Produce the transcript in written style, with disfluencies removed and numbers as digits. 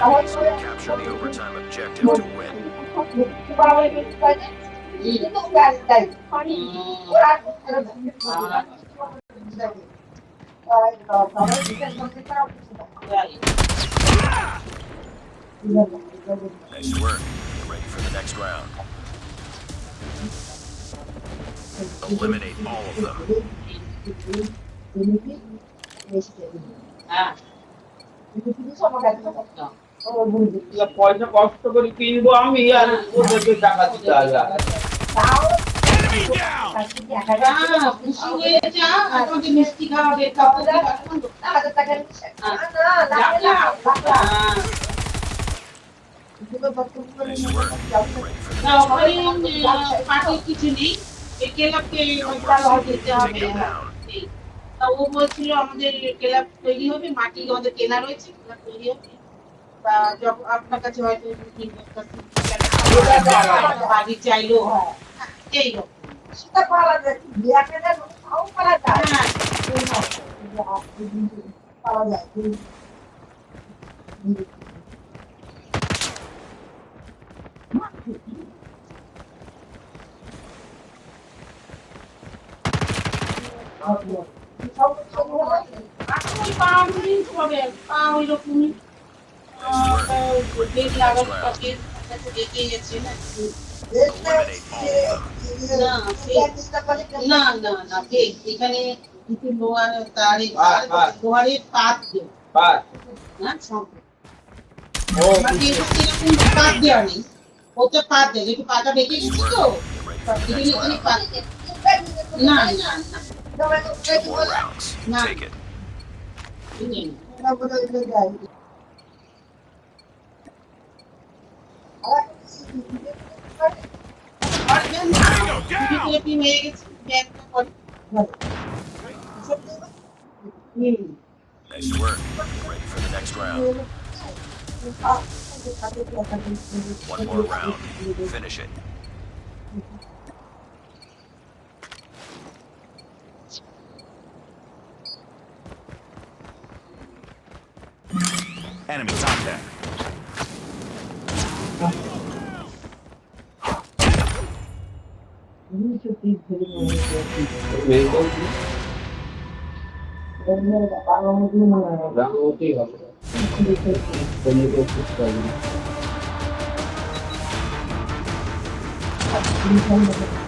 enemies and capture the overtime objective to win. Nice work. Get ready for the next round. Eliminate all of them. পয়সা কষ্ট করে কিনবো আমি আর ওদেরকে টাকা দিতে হবে Enemy down! খুশি হয়ে যা আমাকে মিষ্টি খাওয়াবে Nice work. Ready for the না next ওখানে round. পার্টির কিছু নেই ক্লাবকে No দিতে mercy. হবে Take them down. এই। তা ও বলছিল আমাদের ক্লাব তৈরি হবে মাটি আমাদের কেনা রয়েছে ক্লাব তৈরি হবে বা যখন আপনার কাছে হয়তো বাড়ি চাইলো এই রকম সেটা পারা যায় বিয়াটা তাও পারা যায় হ্যাঁ পারা যায় আসলে পা উইল হবে পা ওইরকমই বেশ লাগানো পাকে দেখে গেছে না Eliminate all of them. না না না ঠিক এখানে কিছু লোহার তারে লোহারের পাত দেয় না বাকি এরকম পাত দেওয়া নেই ওতে পাত দেয় একটু পাতা বেঁকে গেছে তো Ready for the এখানে next এখানে round. পাত না না না 2 more rounds. Nah. Take it. হয়ে গেছে ব্যাগটা করে Nice work. Ready for the next round. One more round. Finish it. Enemy contact. Rangamati হবে Thank you.